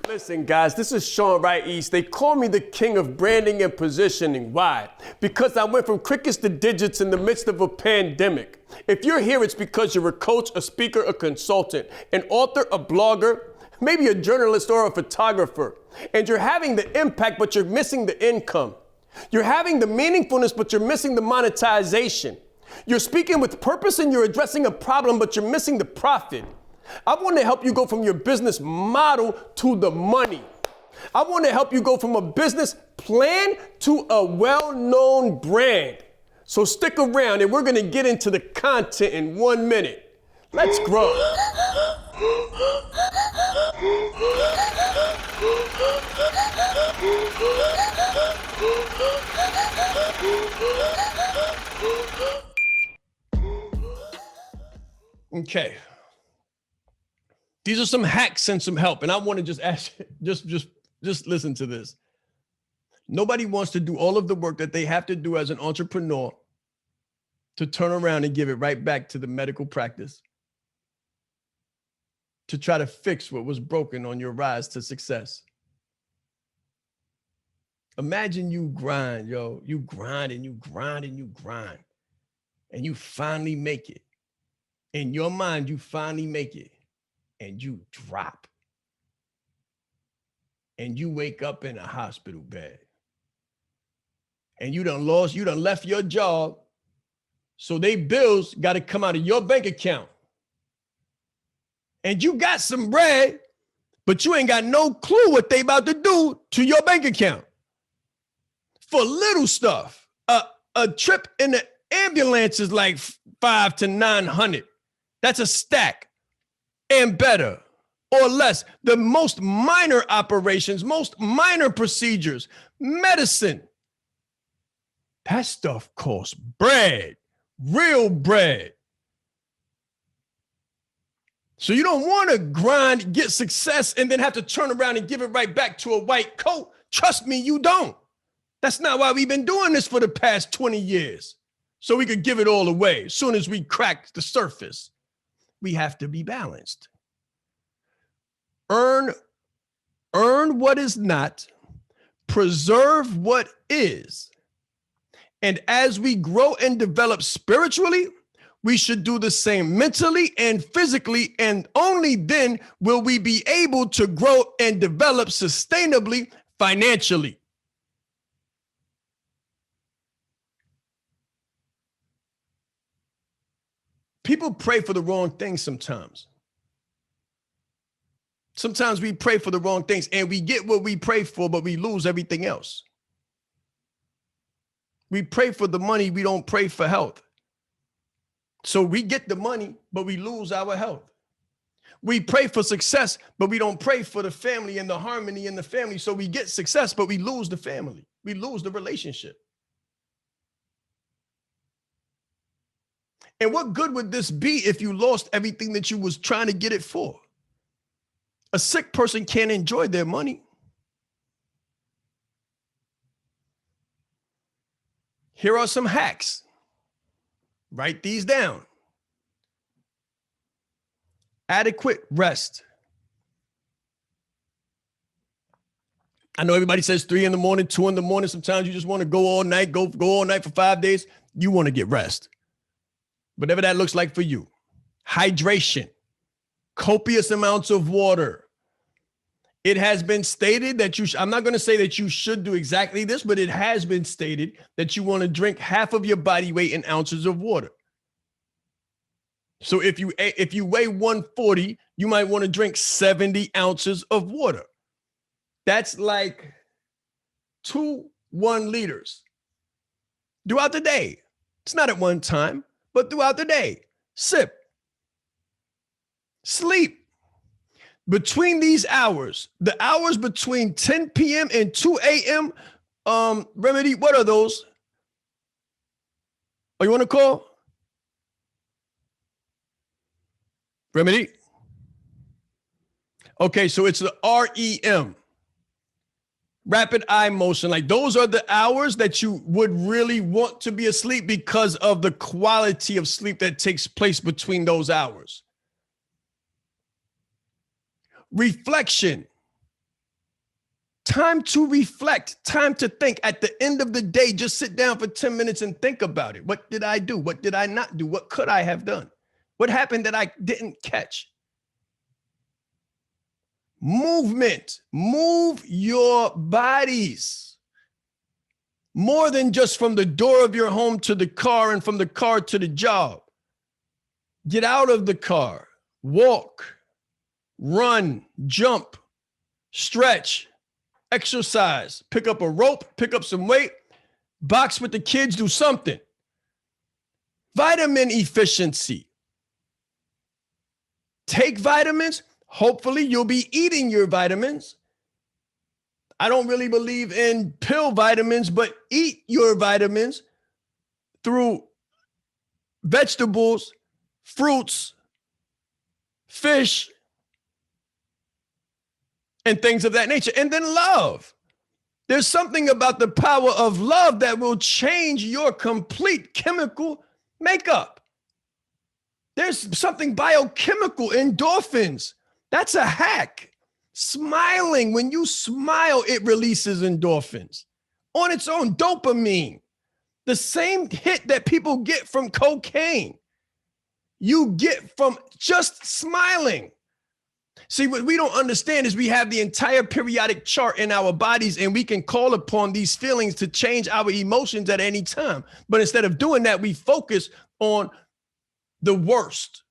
Listen, guys, this is Shaan Rais. They call me the king of branding and positioning. Why? Because I went from crickets to digits in the midst of a pandemic. If you're here, it's because you're a coach, a speaker, a consultant, an author, a blogger, maybe a journalist or a photographer. And you're having the impact, but you're missing the income. You're having the meaningfulness, but you're missing the monetization. You're speaking with purpose and you're addressing a problem, but you're missing the profit. I want to help you go from your business model to the money. I want to help you go from a business plan to a well-known brand. So stick around and we're going to get into the content in 1 minute. Let's grow. Okay. These are some hacks and some help. And I want to just ask you, just listen to this. Nobody wants to do all of the work that they have to do as an entrepreneur to turn around and give it right back to the medical practice, to try to fix what was broken on your rise to success. Imagine you grind, yo. You grind and you grind and you grind, and you finally make it. In your mind, you finally make it. And you drop. And you wake up in a hospital bed. And you done left your job. So they bills got to come out of your bank account. And you got some bread, but you ain't got no clue what they about to do to your bank account. For little stuff, a trip in the ambulance is like $500 to $900. That's a stack. And better or less, the most minor operations, most minor procedures, medicine, that stuff costs bread, real bread. So you don't want to grind, get success, and then have to turn around and give it right back to a white coat. Trust me, you don't. That's not why we've been doing this for the past 20 years. So we could give it all away as soon as we crack the surface. We have to be balanced. Earn what is not, preserve what is. And as we grow and develop spiritually, we should do the same mentally and physically, and only then will we be able to grow and develop sustainably financially. People pray for the wrong things sometimes. Sometimes we pray for the wrong things and we get what we pray for, but we lose everything else. We pray for the money, we don't pray for health. So we get the money, but we lose our health. We pray for success, but we don't pray for the family and the harmony in the family. So we get success, but we lose the family. We lose the relationship. And what good would this be if you lost everything that you was trying to get it for? A sick person can't enjoy their money. Here are some hacks. Write these down. Adequate rest. I know everybody says 3 in the morning, 2 in the morning. Sometimes you just want to go all night, go all night for 5 days. You want to get rest. Whatever that looks like for you. Hydration. Copious amounts of water. It has been stated that I'm not going to say that you should do exactly this, but it has been stated that you want to drink half of your body weight in ounces of water. So if you weigh 140, you might want to drink 70 ounces of water. That's like 2 1 liters throughout the day. It's not at one time, but throughout the day. Sip. Sleep. Between these hours, the hours between 10 p.m. and 2 a.m., Remedy, what are those? Oh, you want to call? Remedy? Okay, so it's the REM. Rapid eye motion. Like those are the hours that you would really want to be asleep because of the quality of sleep that takes place between those hours. Reflection. Time to reflect, time to think. At the end of the day, just sit down for 10 minutes and think about it. What did I do? What did I not do? What could I have done? What happened that I didn't catch? Movement, move your bodies. More than just from the door of your home to the car and from the car to the job. Get out of the car, walk, run, jump, stretch, exercise, pick up a rope, pick up some weight, box with the kids, do something. Vitamin efficiency. Take vitamins. Hopefully you'll be eating your vitamins. I don't really believe in pill vitamins, but eat your vitamins through vegetables, fruits, fish, and things of that nature. And then love. There's something about the power of love that will change your complete chemical makeup. There's something biochemical, endorphins. That's a hack. Smiling, when you smile, it releases endorphins on its own. Dopamine, the same hit that people get from cocaine, you get from just smiling. See, what we don't understand is we have the entire periodic chart in our bodies, and we can call upon these feelings to change our emotions at any time. But instead of doing that, we focus on the worst.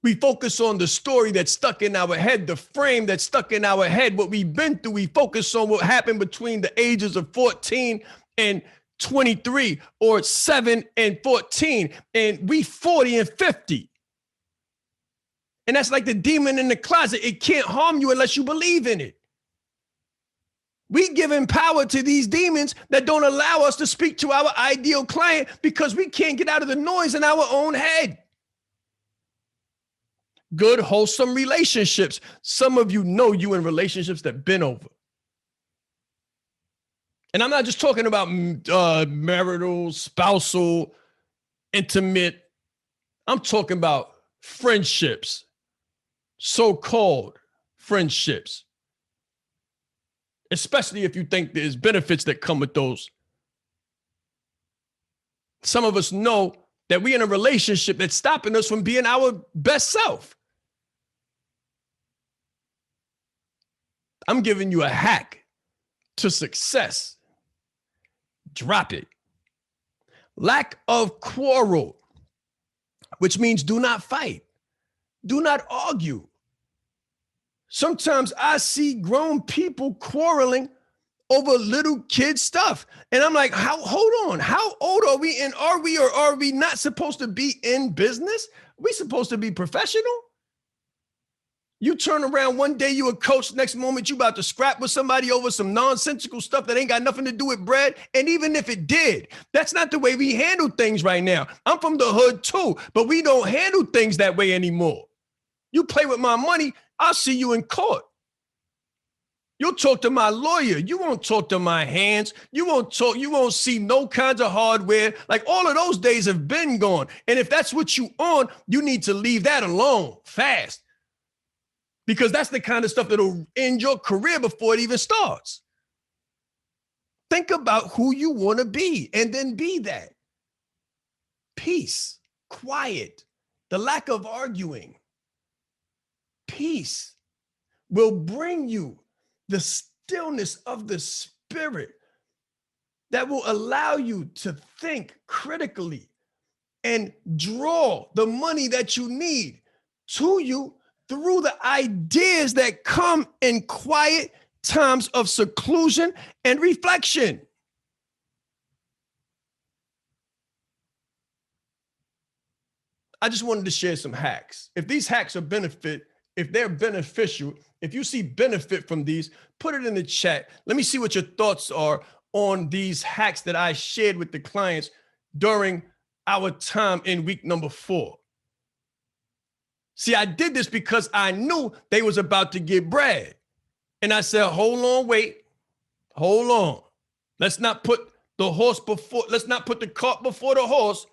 We focus on the story that's stuck in our head, the frame that's stuck in our head, what we've been through. We focus on what happened between the ages of 14 and 23 or 7 and 14, and we 40 and 50. And that's like the demon in the closet. It can't harm you unless you believe in it. We giving power to these demons that don't allow us to speak to our ideal client because we can't get out of the noise in our own head. Good, wholesome relationships. Some of you know you in relationships that been over. And I'm not just talking about marital, spousal, intimate. I'm talking about friendships, so-called friendships. Especially if you think there's benefits that come with those. Some of us know that we're in a relationship that's stopping us from being our best self. I'm giving you a hack to success. Drop it. Lack of quarrel, which means do not fight. Do not argue. Sometimes I see grown people quarreling over little kid stuff. And I'm like, hold on, how old are we? And are we or are we not supposed to be in business? We supposed to be professional? You turn around one day, you a coach, next moment you about to scrap with somebody over some nonsensical stuff that ain't got nothing to do with bread. And even if it did, that's not the way we handle things right now. I'm from the hood too, but we don't handle things that way anymore. You play with my money, I'll see you in court. You'll talk to my lawyer. You won't talk to my hands. You won't see no kinds of hardware. Like all of those days have been gone. And if that's what you on, you need to leave that alone fast. Because that's the kind of stuff that'll end your career before it even starts. Think about who you want to be and then be that. Peace, quiet, the lack of arguing. Peace will bring you the stillness of the spirit that will allow you to think critically and draw the money that you need to you through the ideas that come in quiet times of seclusion and reflection. I just wanted to share some hacks. If these hacks are if they're beneficial, if you see benefit from these, put it in the chat. Let me see what your thoughts are on these hacks that I shared with the clients during our time in week number 4. See, I did this because I knew they was about to get bread. And I said, hold on, wait, hold on. Let's not put the cart before the horse.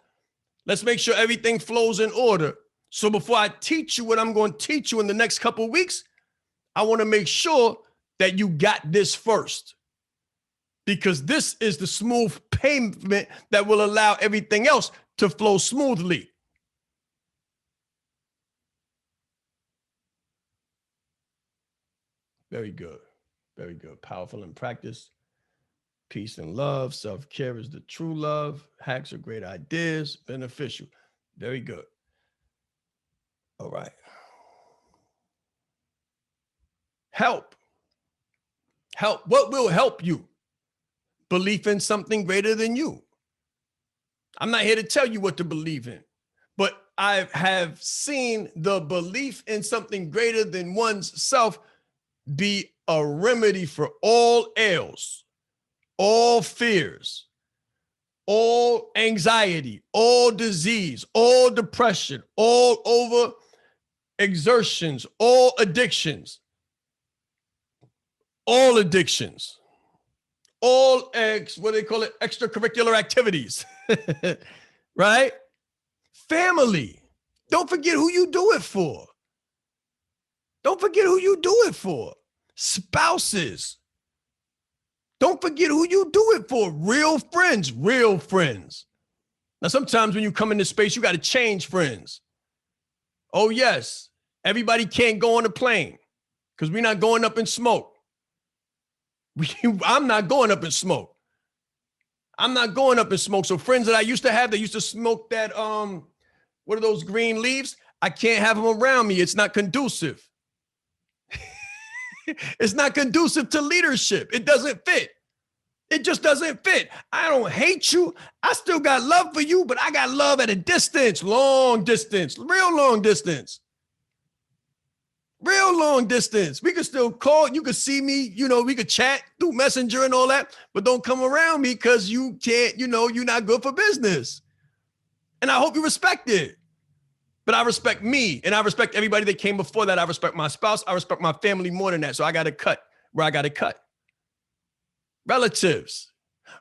Let's make sure everything flows in order. So before I teach you what I'm going to teach you in the next couple of weeks, I want to make sure that you got this first, because this is the smooth pavement that will allow everything else to flow smoothly. Very good. Very good. Powerful in practice. Peace and love. Self-care is the true love. Hacks are great ideas. Beneficial. Very good. All right. Help. Help. What will help you? Belief in something greater than you. I'm not here to tell you what to believe in, but I have seen the belief in something greater than one's self be a remedy for all ails, all fears, all anxiety, all disease, all depression, all over exertions, all addictions, all what they call it, extracurricular activities, right? Family. Don't forget who you do it for. Don't forget who you do it for. Spouses. Don't forget who you do it for. Real friends, real friends. Now, sometimes when you come into space, you got to change friends. Oh, yes. Everybody can't go on a plane because we're not going up in smoke. I'm not going up in smoke. I'm not going up in smoke. So friends that I used to have, they used to smoke that, what are those green leaves? I can't have them around me. It's not conducive. It's not conducive to leadership. It doesn't fit. It just doesn't fit. I don't hate you. I still got love for you, but I got love at a distance, long distance, real long distance. Real long distance. We could still call. You could see me, we could chat through Messenger and all that, but don't come around me because you can't, you're not good for business. And I hope you respect it. But I respect me, and I respect everybody that came before that. I respect my spouse. I respect my family more than that. So I got to cut where I got to cut. Relatives,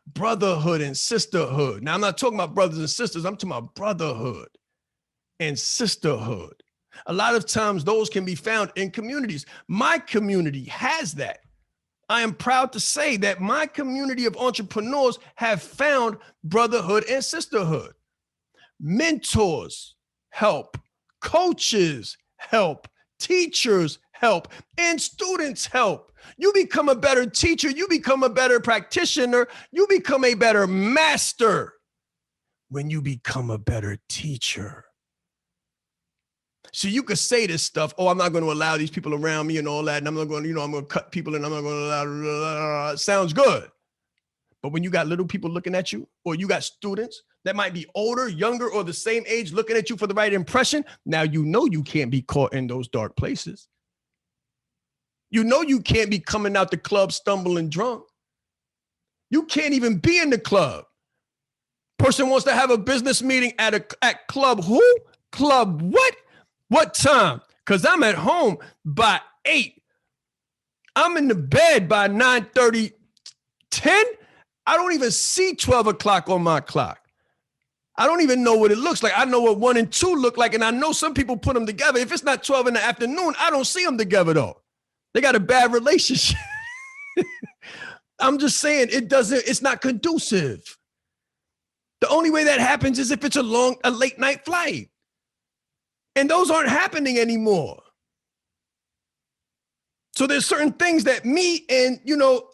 brotherhood and sisterhood. Now, I'm not talking about brothers and sisters. I'm talking about brotherhood and sisterhood. A lot of times those can be found in communities. My community has that. I am proud to say that my community of entrepreneurs have found brotherhood and sisterhood. Mentors help, coaches help, teachers help, and students help. You become a better teacher, you become a better practitioner, you become a better master when you become a better teacher. So you could say this stuff, I'm not going to allow these people around me and all that, and I'm not going to, I'm going to cut people and I'm not going to allow, sounds good. But when you got little people looking at you, or you got students that might be older, younger, or the same age looking at you for the right impression, now you can't be caught in those dark places. You can't be coming out the club stumbling drunk. You can't even be in the club. Person wants to have a business meeting at club who? Club what? What time? Because I'm at home by 8. I'm in the bed by 9:30, 10. I don't even see 12 o'clock on my clock. I don't even know what it looks like. I know what 1 and 2 look like, and I know some people put them together. If it's not 12 in the afternoon, I don't see them together though. They got a bad relationship. I'm just saying it's not conducive. The only way that happens is if it's a late night flight. And those aren't happening anymore. So there's certain things that me and,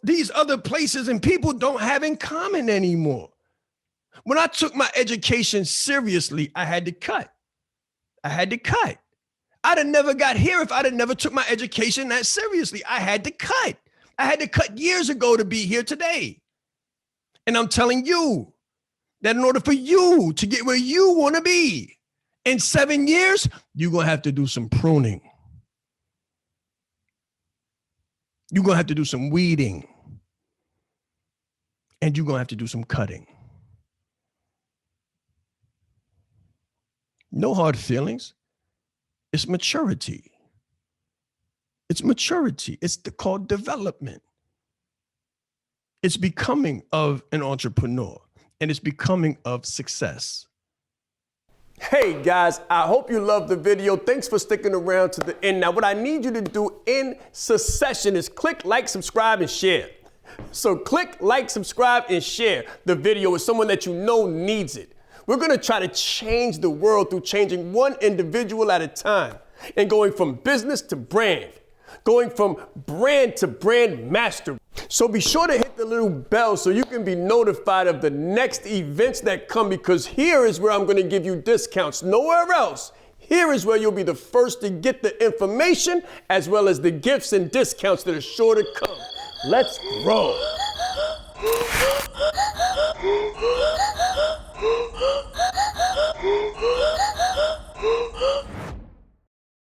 these other places and people don't have in common anymore. When I took my education seriously, I had to cut. I'd have never got here if I'd have never took my education that seriously. I had to cut. I had to cut years ago to be here today. And I'm telling you that in order for you to get where you want to be in 7 years, you're going to have to do some pruning. You're going to have to do some weeding. And you're going to have to do some cutting. No hard feelings. It's maturity. It's maturity. It's called development. It's becoming of an entrepreneur, and it's becoming of success. Hey guys, I hope you loved the video. Thanks for sticking around to the end. Now what I need you to do in succession is click like, subscribe, and share. So click like, subscribe, and share the video with someone that you know needs it. We're gonna try to change the world through changing one individual at a time and going from business to brand, going from brand to brand master. So be sure to hit the little bell so you can be notified of the next events that come, because here is where I'm going to give you discounts. Nowhere else. Here is where you'll be the first to get the information as well as the gifts and discounts that are sure to come. Let's roll.